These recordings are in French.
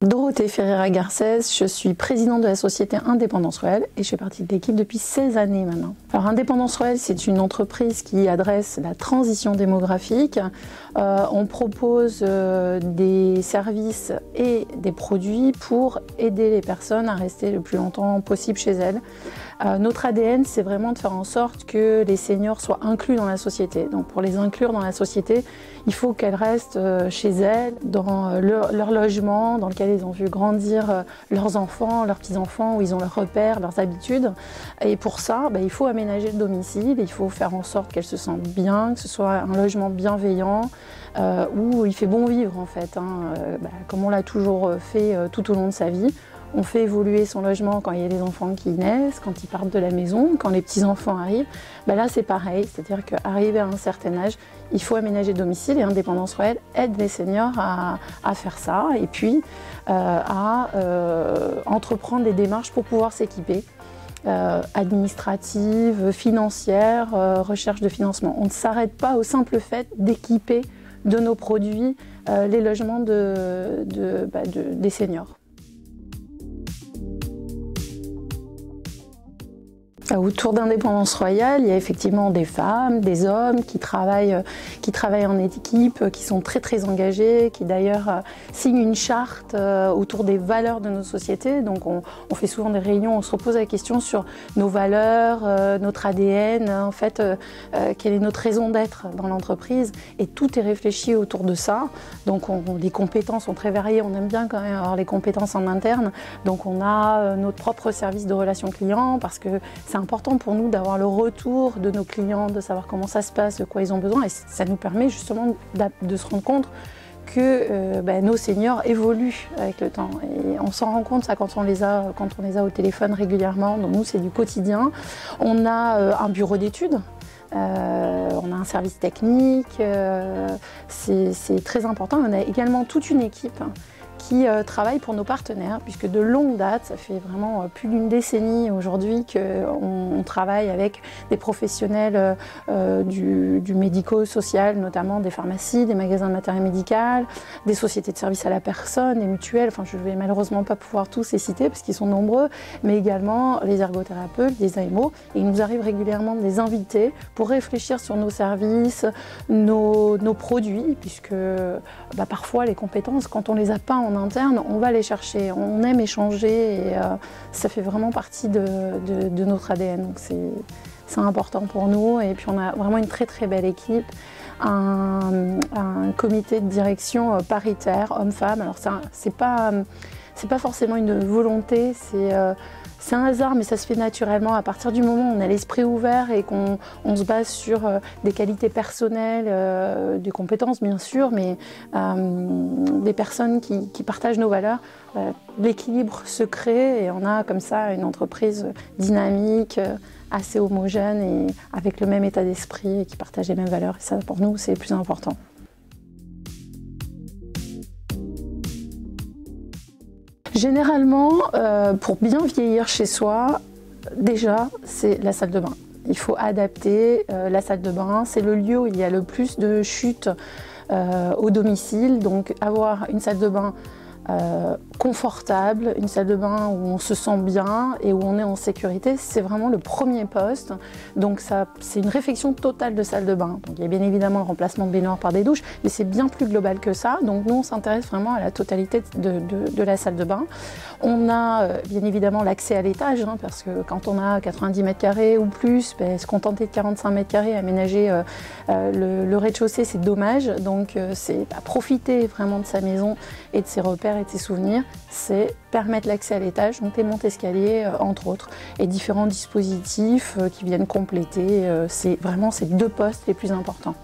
Dorothée Ferreira-Garcès, je suis présidente de la société Indépendance Royale et je fais partie de l'équipe depuis 16 années maintenant. Alors Indépendance Royale, c'est une entreprise qui adresse la transition démographique. On propose des services et des produits pour aider les personnes à rester le plus longtemps possible chez elles. Notre ADN, c'est vraiment de faire en sorte que les seniors soient inclus dans la société. Donc pour les inclure dans la société, il faut qu'elles restent chez elles, dans leur logement, dans lequel ils ont vu grandir leurs enfants, leurs petits-enfants, où ils ont leurs repères, leurs habitudes. Et pour ça, il faut aménager le domicile, il faut faire en sorte qu'elles se sentent bien, que ce soit un logement bienveillant, où il fait bon vivre en fait, comme on l'a toujours fait tout au long de sa vie. On fait évoluer son logement quand il y a des enfants qui naissent, quand ils partent de la maison, quand les petits-enfants arrivent. Là, c'est pareil, c'est-à-dire qu'arrivé à un certain âge, il faut aménager le domicile et Indépendance Royale aide les seniors à faire ça et puis à entreprendre des démarches pour pouvoir s'équiper. Administratives, financières, recherche de financement. On ne s'arrête pas au simple fait d'équiper de nos produits les logements des seniors. Autour d'Indépendance Royale, il y a effectivement des femmes, des hommes qui travaillent en équipe, qui sont très engagés, qui d'ailleurs signent une charte autour des valeurs de nos sociétés. Donc on fait souvent des réunions, on se repose la question sur nos valeurs, notre ADN, en fait, quelle est notre raison d'être dans l'entreprise. Et tout est réfléchi autour de ça. Donc les compétences sont très variées, on aime bien quand même avoir les compétences en interne. Donc on a notre propre service de relations clients parce que c'est important pour nous d'avoir le retour de nos clients, de savoir comment ça se passe, de quoi ils ont besoin et ça nous permet justement de se rendre compte que nos seniors évoluent avec le temps et on s'en rend compte ça quand on les a au téléphone régulièrement. Donc nous c'est du quotidien. On a un bureau d'études. On a un service technique, c'est très important. On a également toute une équipe qui travaille pour nos partenaires, puisque de longue date, ça fait vraiment plus d'une décennie aujourd'hui qu'on travaille avec des professionnels du médico-social, notamment des pharmacies, des magasins de matériel médical, des sociétés de services à la personne, des mutuelles, enfin je ne vais malheureusement pas pouvoir tous les citer parce qu'ils sont nombreux, mais également les ergothérapeutes, les AMO, et il nous arrive régulièrement de les inviter pour réfléchir sur nos services, nos produits, puisque parfois les compétences, quand on ne les a pas en interne, on va les chercher, on aime échanger et ça fait vraiment partie de notre ADN. Donc c'est important pour nous et puis on a vraiment une très belle équipe, un comité de direction paritaire, hommes-femmes. Alors c'est pas forcément une volonté, c'est un hasard, mais ça se fait naturellement à partir du moment où on a l'esprit ouvert et qu'on se base sur des qualités personnelles, des compétences bien sûr, mais des personnes qui partagent nos valeurs. L'équilibre se crée et on a comme ça une entreprise dynamique, assez homogène et avec le même état d'esprit et qui partage les mêmes valeurs. Et ça, pour nous, c'est le plus important. Généralement, pour bien vieillir chez soi, déjà, c'est la salle de bain. Il faut adapter la salle de bain. C'est le lieu où il y a le plus de chutes au domicile. Donc, avoir une salle de bain confortable, une salle de bain où on se sent bien et où on est en sécurité, c'est vraiment le premier poste. Donc c'est une réfection totale de salle de bain. Donc il y a bien évidemment le remplacement de baignoires par des douches, mais c'est bien plus global que ça. Donc nous on s'intéresse vraiment à la totalité de la salle de bain. On a bien évidemment l'accès à l'étage, parce que quand on a 90 mètres carrés ou plus, se contenter de 45 mètres carrés, aménager le rez-de-chaussée, c'est dommage. Donc c'est profiter vraiment de sa maison et de ses repères et de ses souvenirs, c'est permettre l'accès à l'étage, donc les montes-escaliers entre autres, et différents dispositifs qui viennent compléter. C'est vraiment ces deux postes les plus importants.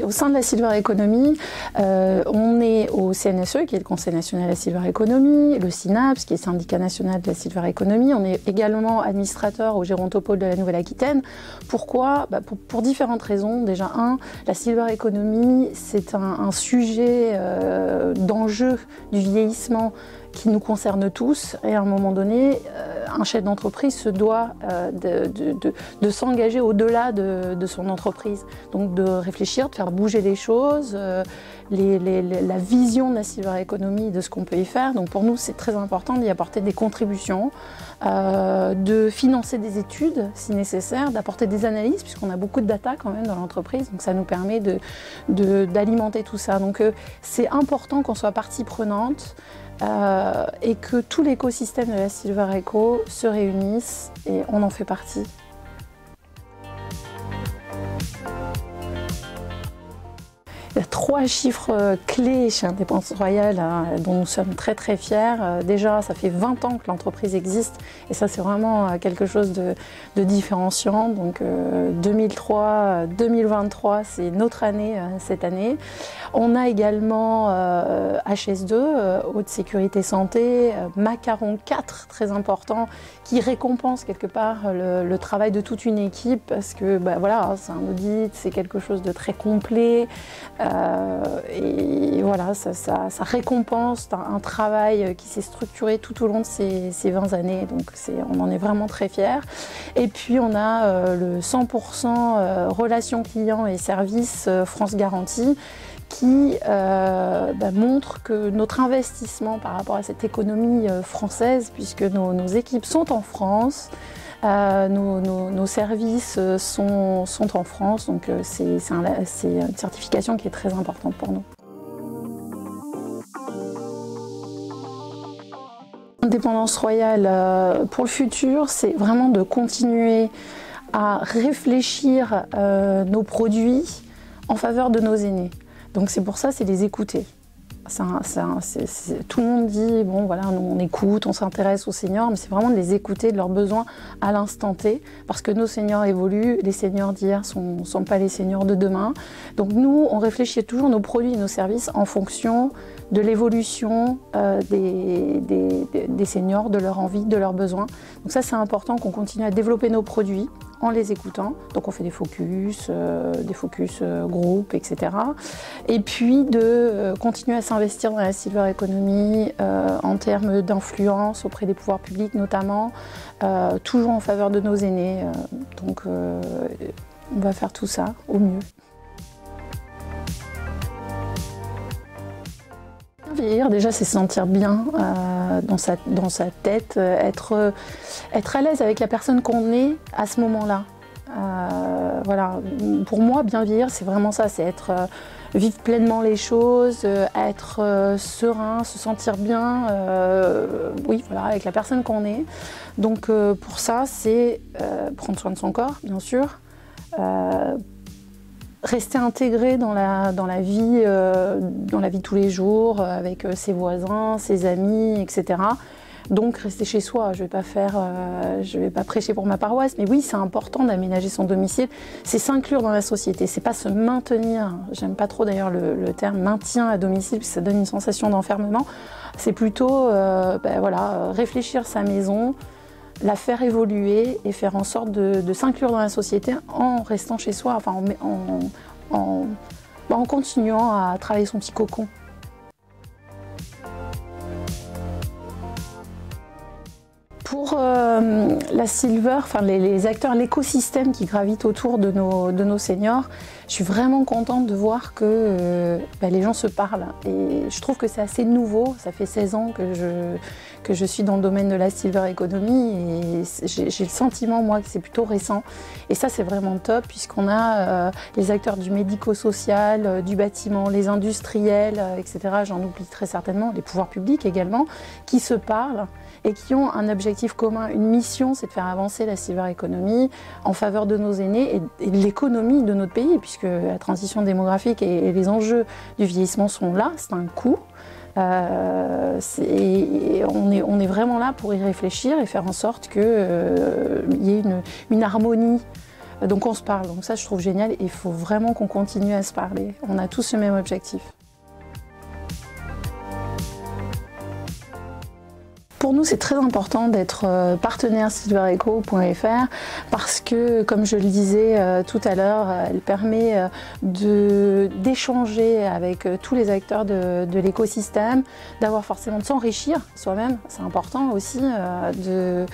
Au sein de la Silver Economy, on est au CNSE, qui est le Conseil national de la Silver Economy, le SINAPS, qui est le syndicat national de la Silver Economy. On est également administrateur au Gérontopole de la Nouvelle-Aquitaine. Pourquoi ? Pour différentes raisons. Déjà, la Silver Economy, c'est un sujet d'enjeu du vieillissement qui nous concerne tous. Et à un moment donné, un chef d'entreprise se doit de s'engager au-delà de son entreprise. Donc de réfléchir, de faire bouger les choses, la vision de la silver economy, de ce qu'on peut y faire. Donc pour nous, c'est très important d'y apporter des contributions, de financer des études si nécessaire, d'apporter des analyses, puisqu'on a beaucoup de data quand même dans l'entreprise. Donc ça nous permet d'alimenter tout ça. Donc c'est important qu'on soit partie prenante et que tout l'écosystème de la Silver Eco se réunisse et on en fait partie. Il y a 3 chiffres clés chez Indépendance Royale dont nous sommes très très fiers. Déjà, ça fait 20 ans que l'entreprise existe et ça c'est vraiment quelque chose de différenciant. Donc 2003-2023, c'est notre année cette année. On a également HS2, Haute Sécurité Santé, Macaron 4, très important, qui récompense quelque part le travail de toute une équipe parce que voilà, c'est un audit, c'est quelque chose de très complet. Et voilà, ça récompense un travail qui s'est structuré tout au long de ces 20 années, donc on en est vraiment très fiers. Et puis on a le 100% relations clients et services France Garantie qui montre que notre investissement par rapport à cette économie française, puisque nos équipes sont en France, nos services sont en France, donc c'est une certification qui est très importante pour nous. Indépendance Royale pour le futur, c'est vraiment de continuer à réfléchir nos produits en faveur de nos aînés. Donc c'est pour ça, c'est les écouter. Tout le monde dit, bon voilà, on écoute, on s'intéresse aux seniors, mais c'est vraiment de les écouter, de leurs besoins à l'instant T, parce que nos seniors évoluent, les seniors d'hier ne sont pas les seniors de demain. Donc nous, on réfléchit toujours nos produits et nos services en fonction de l'évolution des seniors, de leur envie, de leurs besoins. Donc ça, c'est important qu'on continue à développer nos produits en les écoutant. Donc on fait des focus groupes, etc. Et puis de continuer à s'investir dans la silver economy en termes d'influence auprès des pouvoirs publics notamment, toujours en faveur de nos aînés. Donc on va faire tout ça au mieux. Vieillir, déjà, c'est se sentir bien dans sa tête, être à l'aise avec la personne qu'on est à ce moment-là. Voilà. Pour moi, bien vieillir, c'est vraiment ça, c'est vivre pleinement les choses, être serein, se sentir bien, oui, voilà, avec la personne qu'on est. Donc pour ça, c'est prendre soin de son corps, bien sûr. Rester intégré dans la vie de tous les jours, avec ses voisins, ses amis, etc. Donc rester chez soi, je vais pas prêcher pour ma paroisse, mais oui, c'est important d'aménager son domicile, c'est s'inclure dans la société, c'est pas se maintenir, j'aime pas trop d'ailleurs le terme maintien à domicile, parce que ça donne une sensation d'enfermement, c'est plutôt voilà, réfléchir sa maison, la faire évoluer et faire en sorte de s'inclure dans la société en restant chez soi, enfin en continuant à travailler son petit cocon. Pour la silver, enfin les acteurs, l'écosystème qui gravite autour de nos seniors, je suis vraiment contente de voir que les gens se parlent. Et je trouve que c'est assez nouveau, ça fait 16 ans que je suis dans le domaine de la silver economy et j'ai le sentiment, moi, que c'est plutôt récent. Et ça, c'est vraiment top puisqu'on a les acteurs du médico-social, du bâtiment, les industriels, etc. J'en oublie très certainement, les pouvoirs publics également, qui se parlent et qui ont un objectif commun, une mission, c'est de faire avancer la silver economy en faveur de nos aînés et de l'économie de notre pays, puisque la transition démographique et les enjeux du vieillissement sont là, c'est un coût. On est vraiment là pour y réfléchir et faire en sorte qu'il y ait une harmonie. Donc on se parle, donc ça je trouve génial et il faut vraiment qu'on continue à se parler. On a tous le même objectif. Pour nous, c'est très important d'être partenaire silvereco.fr parce que, comme je le disais tout à l'heure, elle permet d'échanger avec tous les acteurs de l'écosystème, d'avoir forcément de s'enrichir soi-même. C'est important aussi de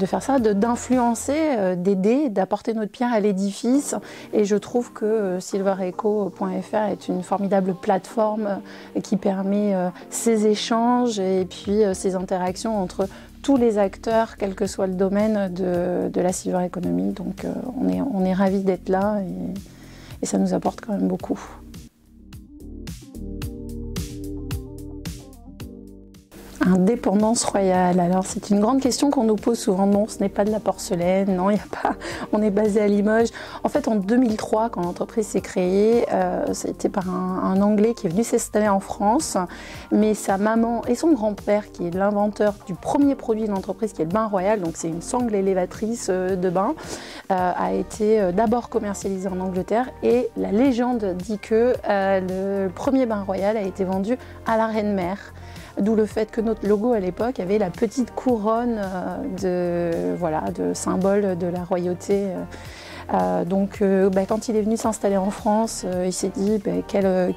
faire ça, d'influencer, d'aider, d'apporter notre pierre à l'édifice. Et je trouve que silvereco.fr est une formidable plateforme qui permet ces échanges et puis ces interactions entre tous les acteurs, quel que soit le domaine de la silver economy. Donc on est ravis d'être là et ça nous apporte quand même beaucoup. Indépendance royale. Alors c'est une grande question qu'on nous pose souvent. Non, ce n'est pas de la porcelaine. Non, il n'y a pas. On est basé à Limoges. En fait, en 2003, quand l'entreprise s'est créée, c'était par un Anglais qui est venu s'installer en France. Mais sa maman et son grand-père, qui est l'inventeur du premier produit de l'entreprise, qui est le bain royal, donc c'est une sangle élévatrice de bain, a été d'abord commercialisé en Angleterre. Et la légende dit que le premier bain royal a été vendu à la reine-mère. D'où le fait que notre logo à l'époque avait la petite couronne de symbole de la royauté. Quand il est venu s'installer en France, il s'est dit quel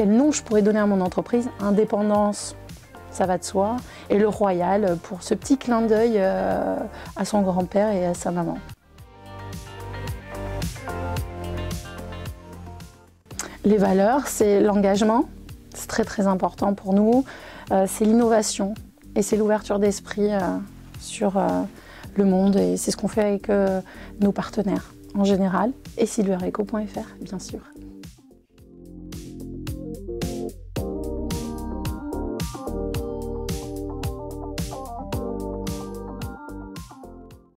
nom je pourrais donner à mon entreprise. Indépendance, ça va de soi. Et le royal pour ce petit clin d'œil à son grand-père et à sa maman. Les valeurs, c'est l'engagement. C'est très très important pour nous, c'est l'innovation et c'est l'ouverture d'esprit sur le monde et c'est ce qu'on fait avec nos partenaires en général et silvereco.fr bien sûr.